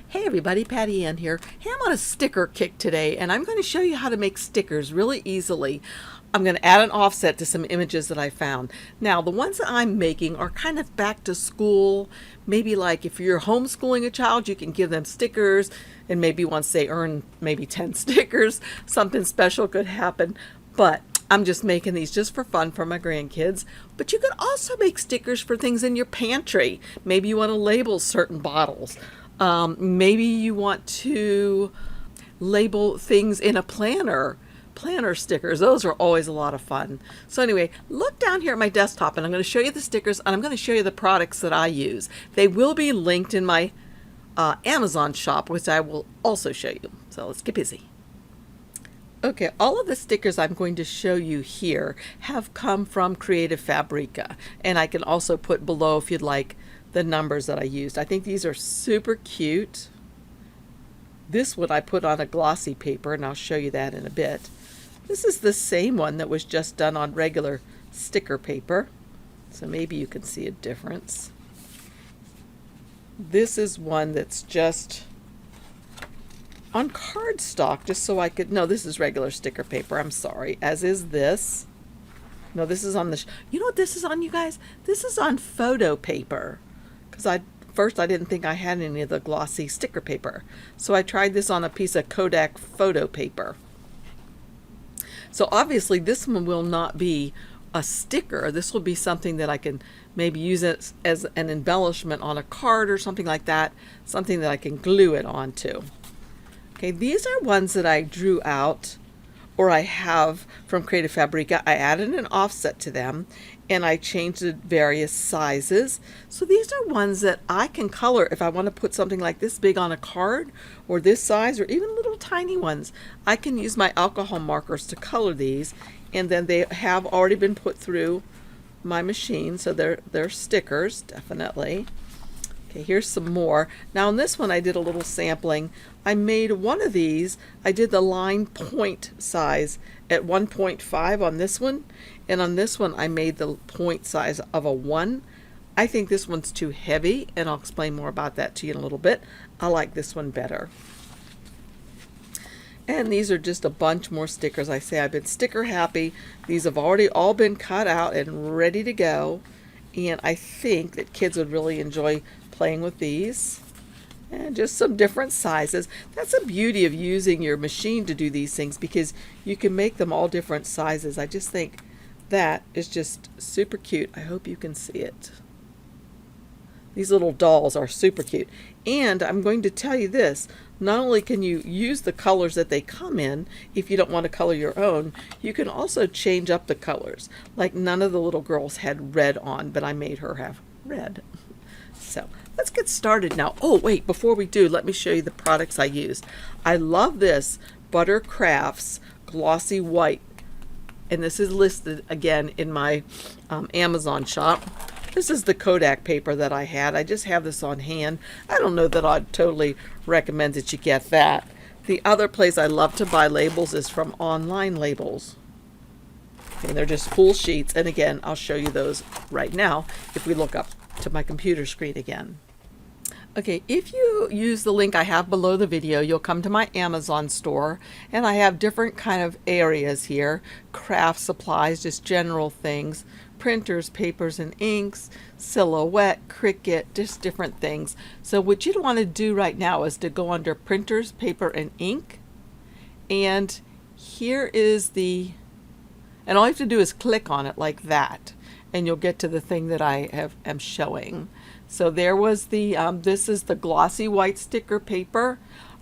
Hey everybody, Patty Ann here. Hey, I'm on a sticker kick today and I'm going to show you how to make stickers really easily. I'm going to add an offset to some images that I found. Now, the ones that I'm making are kind of back to school. Maybe like if you're homeschooling a child, you can give them stickers, and maybe once they earn maybe 10 stickers, something special could happen. But I'm just making these just for fun for my grandkids. But you could also make stickers for things in your pantry. Maybe you want to label certain bottles. Maybe you want to label things in a planner stickers. Those are always a lot of fun. So anyway, look down here at my desktop and I'm going to show you the stickers and I'm going to show you the products that I use. They will be linked in my Amazon shop, which I will also show you. So let's get busy. Okay, all of the stickers I'm going to show you here have come from Creative Fabrica, and I can also put below, if you'd like, the numbers that I used. I think these are super cute. This one I put on a glossy paper, and I'll show you that in a bit. This is the same one that was just done on regular sticker paper, so maybe you can see a difference. This is one that's just on cardstock, just so I could, no, this is regular sticker paper, I'm sorry, as is this. No, this is on the, you know what this is on, you guys? This is on photo paper, because first I didn't think I had any of the glossy sticker paper. So I tried this on a piece of Kodak photo paper. So obviously this one will not be a sticker. This will be something that I can maybe use it as an embellishment on a card or something like that, something that I can glue it onto. Okay, these are ones that I drew out, or I have from Creative Fabrica. I added an offset to them and I changed the various sizes. So these are ones that I can color if I want to put something like this big on a card, or this size, or even little tiny ones. I can use my alcohol markers to color these, and then they have already been put through my machine, so they're stickers, definitely. Okay, here's some more. Now on this one I did a little sampling. I made one of these. I did the line point size at 1.5 on this one, and on this one I made the point size of a 1. I think this one's too heavy, and I'll explain more about that to you in a little bit. I like this one better. And these are just a bunch more stickers. I say I've been sticker happy. These have already all been cut out and ready to go, and I think that kids would really enjoy playing with these. And just some different sizes. That's the beauty of using your machine to do these things, because you can make them all different sizes. I just think that is just super cute. I hope you can see it. These little dolls are super cute. And I'm going to tell you this, not only can you use the colors that they come in, if you don't want to color your own, you can also change up the colors. Like none of the little girls had red on, but I made her have red. So let's get started now. Oh wait, before we do, let me show you the products I used. I love this Butter Crafts Glossy White, and this is listed again in my Amazon shop. This is the Kodak paper that I had. I just have this on hand. I don't know that I'd totally recommend that you get that. The other place I love to buy labels is from Online Labels. And they're just full sheets, and again, I'll show you those right now if we look up to my computer screen again. Okay, if you use the link I have below the video, you'll come to my Amazon store, and I have different kind of areas here. Craft supplies, just general things, printers, papers and inks, Silhouette, Cricut, just different things. So what you'd want to do right now is to go under printers, paper and ink, and here is and all you have to do is click on it like that, and you'll get to the thing that I am showing. So there was the, this is the glossy white sticker paper.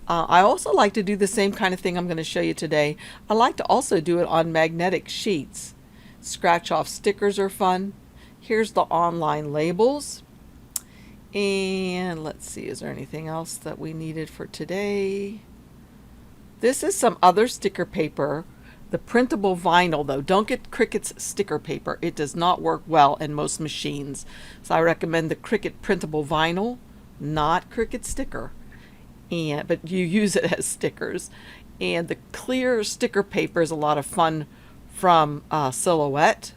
I also like to do the same kind of thing I'm going to show you today. I like to also do it on magnetic sheets. Scratch off stickers are fun. Here's the Online Labels. And let's see, is there anything else that we needed for today? This is some other sticker paper. The printable vinyl, though, don't get Cricut's sticker paper. It does not work well in most machines. So I recommend the Cricut printable vinyl, not Cricut sticker. But you use it as stickers. And the clear sticker paper is a lot of fun from Silhouette.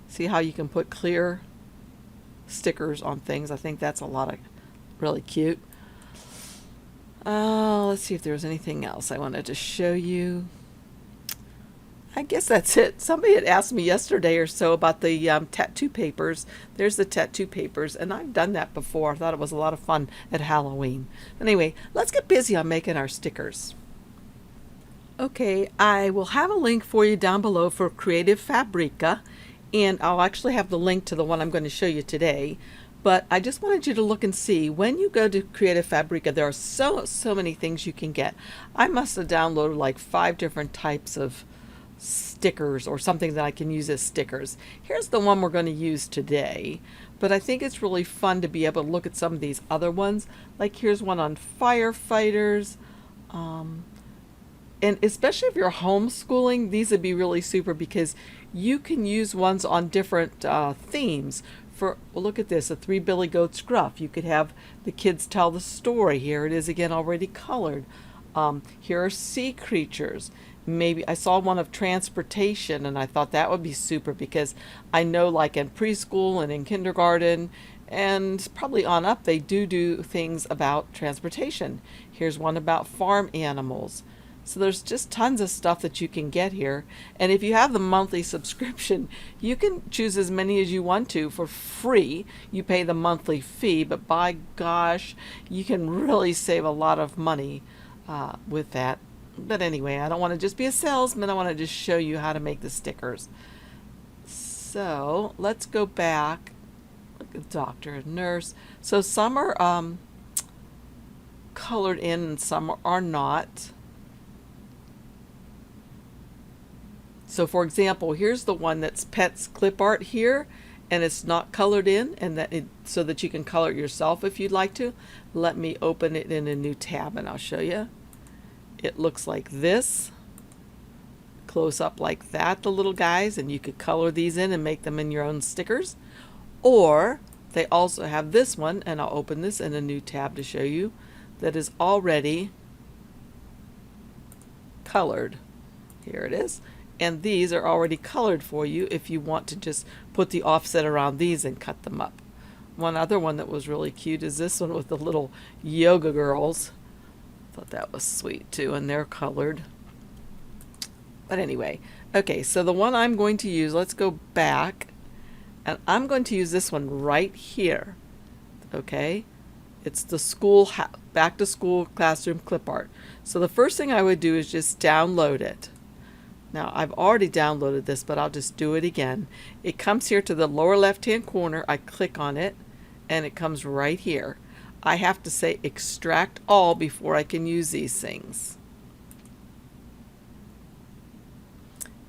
See how you can put clear stickers on things? I think that's a lot of really cute. Let's see if there was anything else I wanted to show you. I guess that's it. Somebody had asked me yesterday or so about the tattoo papers. There's the tattoo papers, and I've done that before. I thought it was a lot of fun at Halloween. Anyway, let's get busy on making our stickers. Okay, I will have a link for you down below for Creative Fabrica, and I'll actually have the link to the one I'm going to show you today. But I just wanted you to look and see, when you go to Creative Fabrica, there are so many things you can get. I must have downloaded like 5 different types of stickers or something that I can use as stickers. Here's the one we're going to use today, but I think it's really fun to be able to look at some of these other ones. Like here's one on firefighters, and especially if you're homeschooling, these would be really super because you can use ones on different themes. For, well, look at this, a 3 billy goats gruff. You could have the kids tell the story. Here it is again, already colored. Here are sea creatures. Maybe I saw one of transportation, and I thought that would be super because I know like in preschool and in kindergarten and probably on up, they do things about transportation. Here's one about farm animals. So there's just tons of stuff that you can get here. And if you have the monthly subscription, you can choose as many as you want to for free. You pay the monthly fee, but by gosh, you can really save a lot of money with that. But anyway, I don't want to just be a salesman. I want to just show you how to make the stickers. So let's go back. Look at doctor and nurse. So some are colored in and some are not. So for example, here's the one that's pets clip art here, and it's not colored in, and so that you can color it yourself if you'd like to. Let me open it in a new tab and I'll show you. It looks like this, close up like that, the little guys, and you could color these in and make them in your own stickers. Or they also have this one, and I'll open this in a new tab to show you, that is already colored. Here it is. And these are already colored for you if you want to just put the offset around these and cut them up. One other one that was really cute is this one with the little yoga girls. Thought that was sweet too, and they're colored. But anyway, okay, so the one I'm going to use, let's go back, and I'm going to use this one right here. Okay, it's the back to school classroom clip art. So the first thing I would do is just download it. Now I've already downloaded this, but I'll just do it again. It comes here to the lower left hand corner. I click on it and it comes right here. I have to say extract all before I can use these things.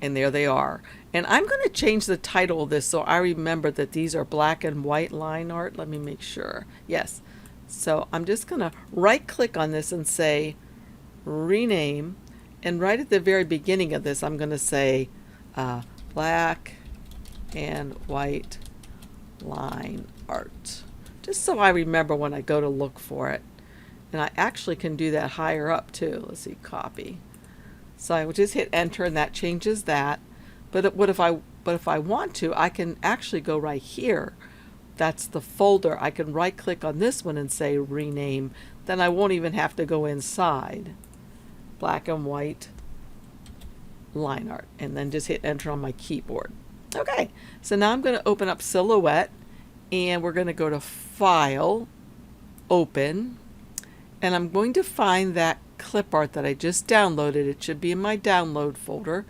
And there they are. And I'm going to change the title of this so I remember that these are black and white line art. Let me make sure. Yes. So I'm just going to right click on this and say rename. And right at the very beginning of this, I'm going to say black and white line art. Just so I remember when I go to look for it. And I actually can do that higher up too. Let's see, copy. So I will just hit enter and that changes that. But if I want to, I can actually go right here. That's the folder. I can right click on this one and say rename. Then I won't even have to go inside. Black and white line art. And then just hit enter on my keyboard. Okay, so now I'm going to open up Silhouette. And we're going to go to File, Open, and I'm going to find that clip art that I just downloaded. It should be in my download folder.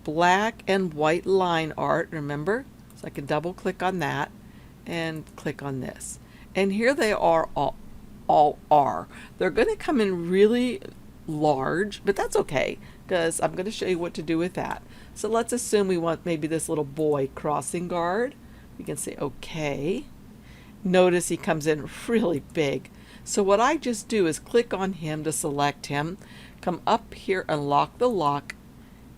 Black and white line art, remember? So I can double click on that and click on this. And here they are, all are. They're going to come in really large, but that's okay because I'm going to show you what to do with that. So let's assume we want maybe this little boy crossing guard. We can say okay. Notice he comes in really big. So what I just do is click on him to select him, come up here and lock the lock,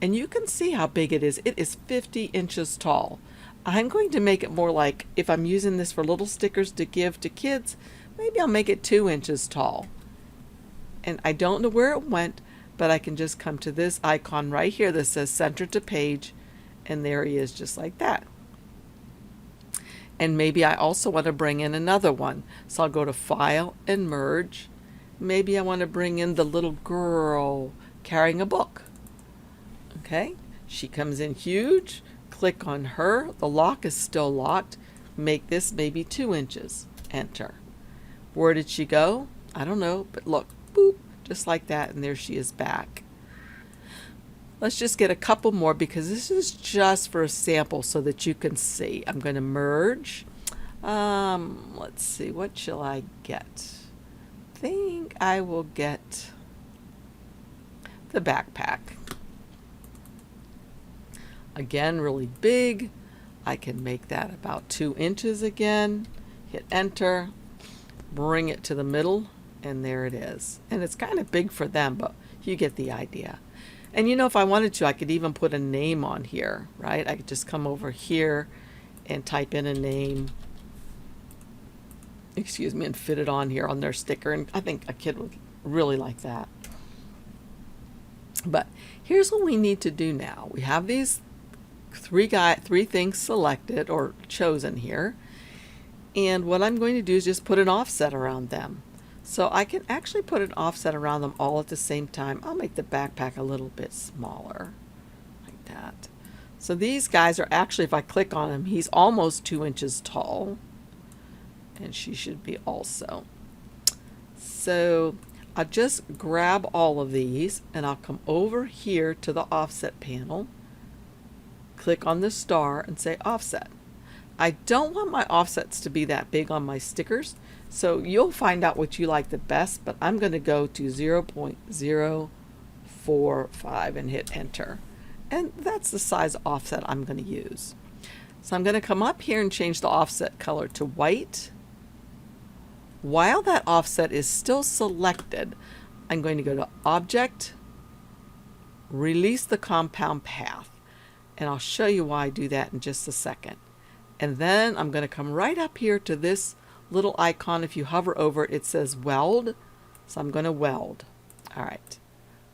and you can see how big it is. It is 50 inches tall. I'm going to make it more like, if I'm using this for little stickers to give to kids, maybe I'll make it 2 inches tall. And I don't know where it went, but I can just come to this icon right here that says center to page, and there he is just like that. And maybe I also want to bring in another one. So I'll go to File and Merge, Maybe I want to bring in the little girl carrying a book. Okay, she comes in huge. Click on her. The lock is still locked. Make this maybe 2 inches. Enter. Where did she go? I don't know, but look, boop, just like that, and there she is back. Let's just get a couple more because this is just for a sample so that you can see. I'm going to merge. Let's see, what shall I get? I think I will get the backpack. Again, really big. I can make that about 2 inches again. Hit enter, bring it to the middle, and there it is. And it's kind of big for them, but you get the idea. And you know, if I wanted to, I could even put a name on here, right? I could just come over here and type in a name, excuse me, and fit it on here on their sticker. And I think a kid would really like that. But here's what we need to do now. We have these three things selected or chosen here. And what I'm going to do is just put an offset around them. So I can actually put an offset around them all at the same time. I'll make the backpack a little bit smaller, like that. So these guys are actually, if I click on him, he's almost 2 inches tall. And she should be also. So I'll just grab all of these and I'll come over here to the offset panel. Click on the star and say offset. I don't want my offsets to be that big on my stickers, so you'll find out what you like the best, but I'm going to go to 0.045 and hit enter. And that's the size offset I'm going to use. So I'm going to come up here and change the offset color to white. While that offset is still selected, I'm going to go to Object, Release the Compound Path. And I'll show you why I do that in just a second. And then I'm going to come right up here to this little icon. If you hover over it, it says weld. So I'm going to weld. All right.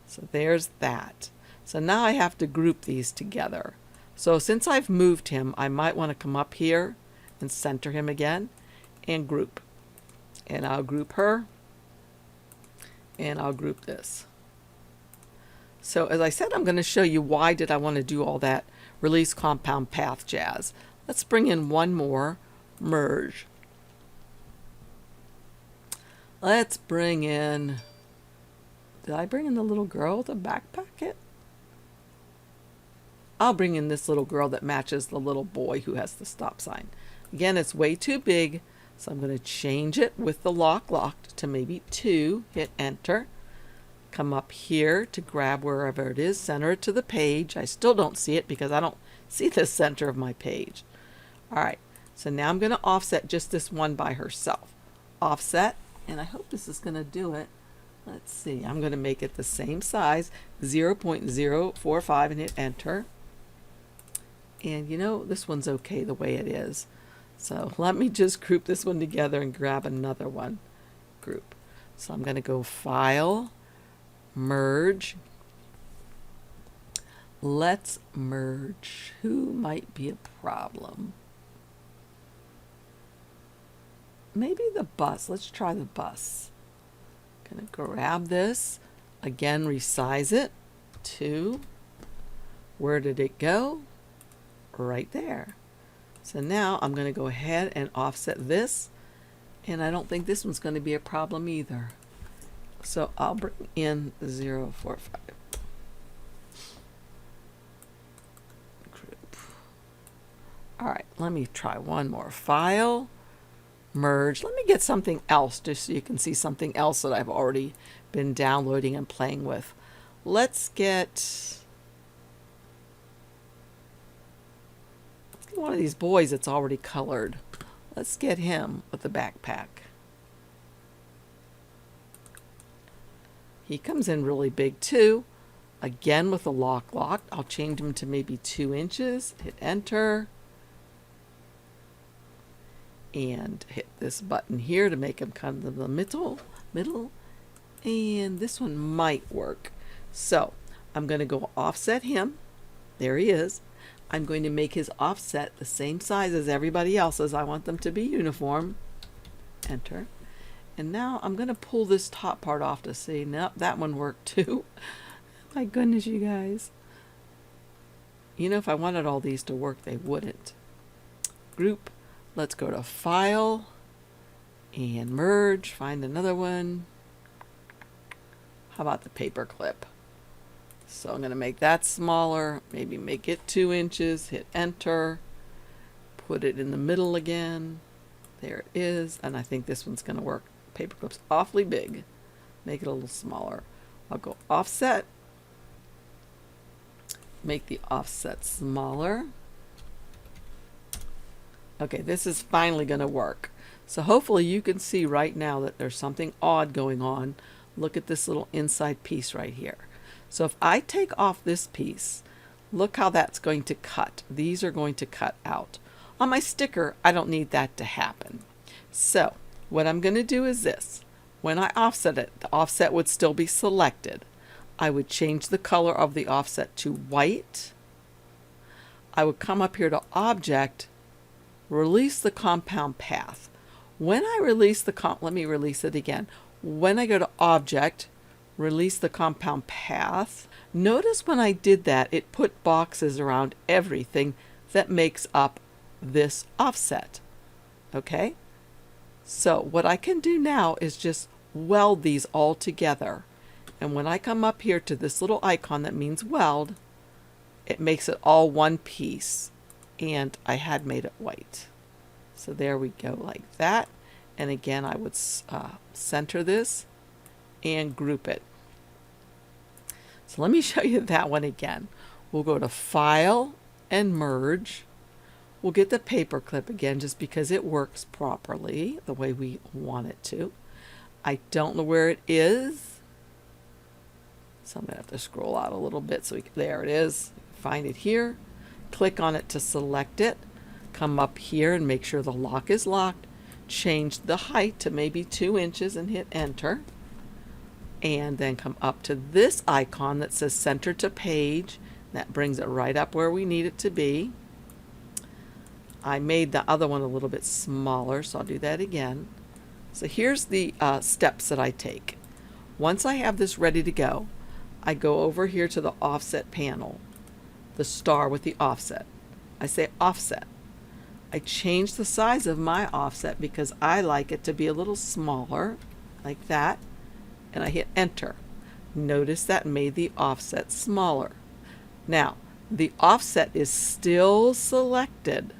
So there's that. So now I have to group these together. So since I've moved him, I might want to come up here and center him again and group. And I'll group her. And I'll group this. So as I said, I'm going to show you why did I want to do all that release compound path jazz. Let's bring in one more, merge. Let's bring in, did I bring in the little girl with the backpack? I'll bring in this little girl that matches the little boy who has the stop sign. Again, it's way too big, so I'm going to change it with the lock locked to maybe 2, hit enter. Come up here to grab wherever it is, center it to the page. I still don't see it because I don't see the center of my page. All right, so now I'm going to offset just this one by herself. Offset, and I hope this is going to do it. Let's see, I'm going to make it the same size, 0.045, and hit enter. And you know, this one's okay the way it is. So let me just group this one together and grab another one. Group. So I'm going to go File, Merge. Let's merge. Who might be a problem? Maybe the bus. Let's try the bus. Gonna grab this. Again, resize it. 2. Where did it go? Right there. So now I'm going to go ahead and offset this. And I don't think this one's going to be a problem either. So I'll bring in 0.45. Group. All right, let me try one more. File, merge. Let me get something else just so you can see something else that I've already been downloading and playing with. Let's get one of these boys that's already colored. Let's get him with the backpack. He comes in really big too. Again with the lock locked. I'll change him to maybe 2 inches. Hit enter. And hit this button here to make him kind of the middle. And this one might work. So I'm going to go offset him. There he is. I'm going to make his offset the same size as everybody else's. I want them to be uniform. Enter. And now I'm going to pull this top part off to see. Nope, that one worked too. My goodness, you guys. You know, if I wanted all these to work, they wouldn't. Group. Let's go to File and Merge. Find another one. How about the paper clip? So I'm going to make that smaller. Maybe make it 2 inches. Hit Enter. Put it in the middle again. There it is. And I think this one's going to work. Paperclip's awfully big. Make it a little smaller. I'll go Offset. Make the offset smaller. Okay, this is finally going to work. So hopefully you can see right now that there's something odd going on. Look at this little inside piece right here. So if I take off this piece, look how that's going to cut. These are going to cut out. On my sticker, I don't need that to happen. So what I'm going to do is this. When I offset it, the offset would still be selected. I would change the color of the offset to white. I would come up here to Object, release the compound path. When I release the let me release it again. When I go to Object, release the compound path, notice when I did that, it put boxes around everything that makes up this offset. Okay? So what I can do now is just weld these all together. And when I come up here to this little icon that means weld, it makes it all one piece. And I had made it white. So there we go, like that. And again, I would center this and group it. So let me show you that one again. We'll go to File and Merge. We'll get the paper clip again just because it works properly the way we want it to. I don't know where it is. So I'm going to have to scroll out a little bit. So there it is. Find it here. Click on it to select it. Come up here and make sure the lock is locked. Change the height to maybe 2 inches and hit Enter. And then come up to this icon that says Center to Page. That brings it right up where we need it to be. I made the other one a little bit smaller, so I'll do that again. So here's the steps that I take. Once I have this ready to go, I go over here to the offset panel, the star with the offset. I say offset. I change the size of my offset because I like it to be a little smaller, like that, and I hit Enter. Notice that made the offset smaller. Now, the offset is still selected.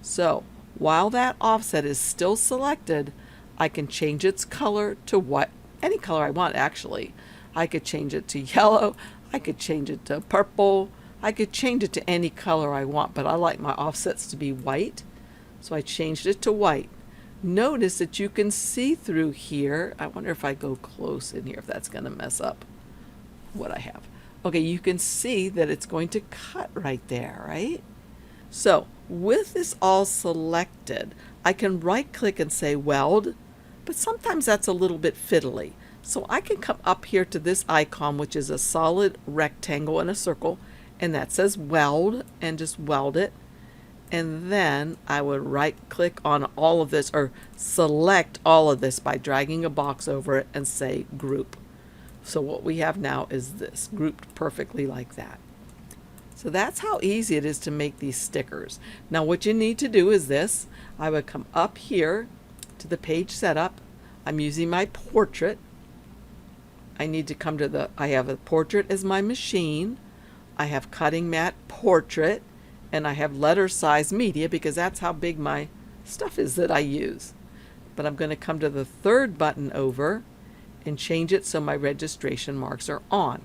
So, while that offset is still selected, I can change its color to what? Any color I want, actually. I could change it to yellow. I could change it to purple. I could change it to any color I want, but I like my offsets to be white. So I changed it to white. Notice that you can see through here. I wonder if I go close in here, if that's going to mess up what I have. Okay, you can see that it's going to cut right there, right? So with this all selected, I can right click and say weld, but sometimes that's a little bit fiddly. So I can come up here to this icon, which is a solid rectangle and a circle, and that says weld, and just weld it. And then I would right click on all of this, or select all of this by dragging a box over it and say group. So what we have now is this, grouped perfectly like that. So that's how easy it is to make these stickers. Now what you need to do is this. I would come up here to the page setup. I'm using my portrait. I need to come to the, I have a portrait as my machine. I have cutting mat portrait, and I have letter size media because that's how big my stuff is that I use. But I'm going to come to the third button over and change it so my registration marks are on.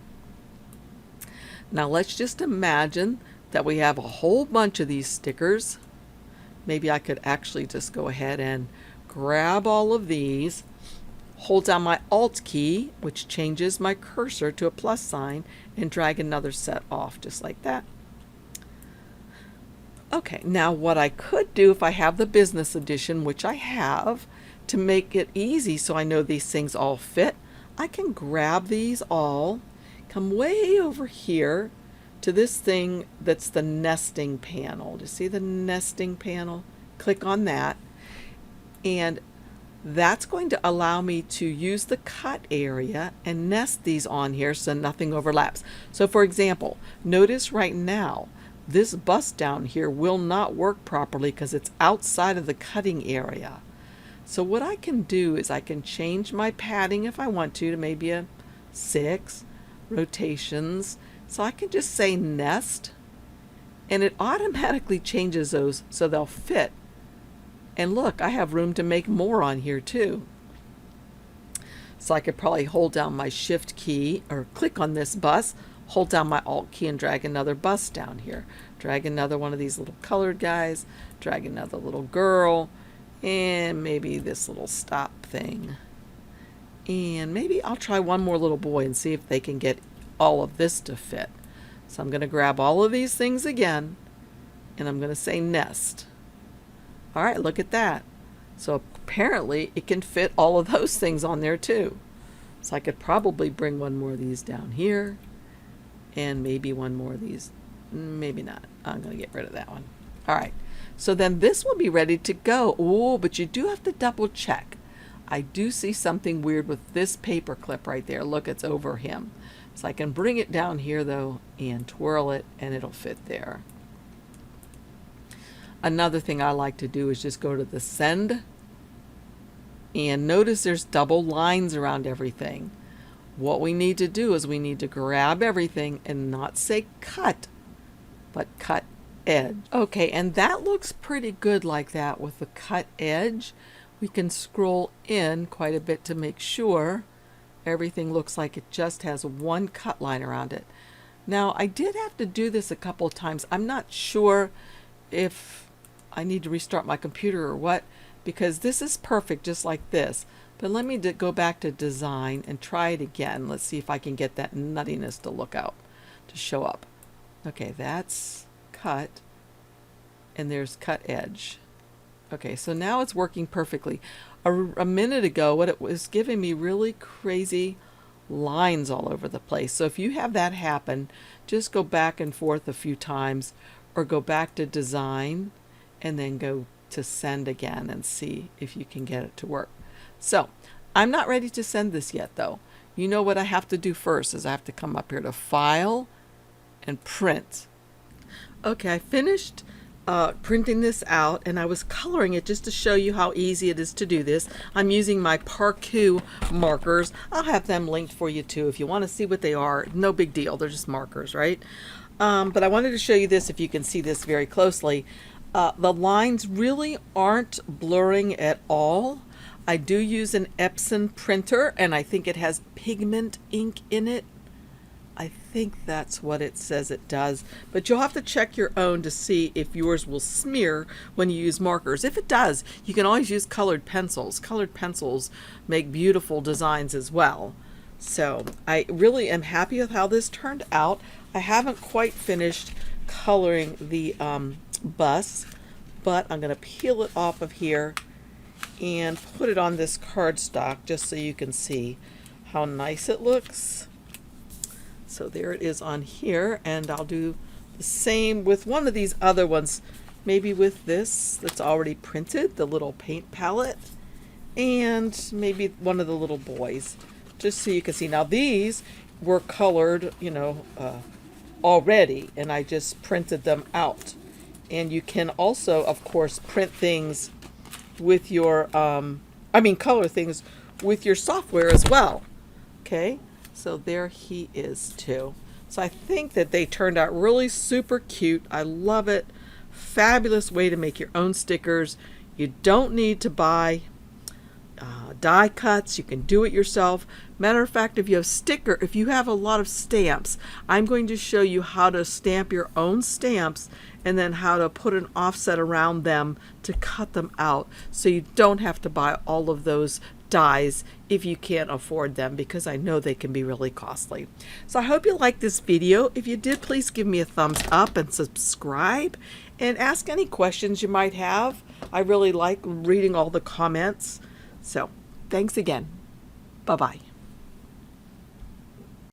Now let's just imagine that we have a whole bunch of these stickers. Maybe I could actually just go ahead and grab all of these, hold down my Alt key, which changes my cursor to a plus sign, and drag another set off just like that. Okay, now what I could do if I have the business edition, which I have, to make it easy so I know these things all fit, I can grab these all, come way over here to this thing that's the nesting panel. Do you see the nesting panel? Click on that. And That's going to allow me to use the cut area and nest these on here so nothing overlaps. So for example, notice right now, this bust down here will not work properly because it's outside of the cutting area. So what I can do is I can change my padding if I want to maybe a 6 rotations. So I can just say nest, and it automatically changes those so they'll fit. And look, I have room to make more on here too. So I could probably hold down my shift key or click on this bus, hold down my alt key and drag another bus down here. Drag another one of these little colored guys, drag another little girl, and maybe this little stop thing. And maybe I'll try one more little boy and see if they can get all of this to fit. So I'm going to grab all of these things again, and I'm going to say nest. All right, look at that. So apparently it can fit all of those things on there too. So I could probably bring one more of these down here, and maybe one more of these. Maybe not. I'm going to get rid of that one. All right. So then this will be ready to go. Oh, but you do have to double check. I do see something weird with this paper clip right there. Look, it's over him. So I can bring it down here though and twirl it, and it'll fit there. Another thing I like to do is just go to the send, and notice there's double lines around everything. What we need to do is we need to grab everything and not say cut, but cut edge. Okay, and that looks pretty good like that with the cut edge. We can scroll in quite a bit to make sure everything looks like it just has one cut line around it. Now, I did have to do this a couple of times. I'm not sure if I need to restart my computer or what, because this is perfect just like this. But let me go back to design and try it again. Let's see if I can get that nuttiness to show up. Okay, that's cut, and there's cut edge. Okay, so now it's working perfectly. A minute ago, what it was giving me really crazy lines all over the place. So if you have that happen, just go back and forth a few times, or go back to design and then go to send again and see if you can get it to work. So I'm not ready to send this yet though. You know what I have to do first is I have to come up here to File and Print. Okay, I finished printing this out, and I was coloring it just to show you how easy it is to do this. I'm using my Parku markers. I'll have them linked for you too if you want to see what they are. No big deal, they're just markers, right? But I wanted to show you this if you can see this very closely. The lines really aren't blurring at all. I do use an Epson printer, and I think it has pigment ink in it. I think that's what it says it does, but you'll have to check your own to see if yours will smear when you use markers. If it does, you can always use colored pencils. Colored pencils make beautiful designs as well. So I really am happy with how this turned out. I haven't quite finished coloring the bus, but I'm going to peel it off of here and put it on this cardstock just so you can see how nice it looks. So there it is on here, and I'll do the same with one of these other ones, maybe with this that's already printed, the little paint palette, and maybe one of the little boys, just so you can see. Now these were colored, already, and I just printed them out. And you can also, of course, print things with your, color things with your software as well. Okay, so there he is too. So I think that they turned out really super cute. I love it. Fabulous way to make your own stickers. You don't need to buy die cuts. You can do it yourself. Matter of fact, if you have a lot of stamps, I'm going to show you how to stamp your own stamps and then how to put an offset around them to cut them out, so you don't have to buy all of those dies if you can't afford them, because I know they can be really costly. So I hope you liked this video. If you did, please give me a thumbs up and subscribe, and ask any questions you might have. I really like reading all the comments. So thanks again. Bye-bye.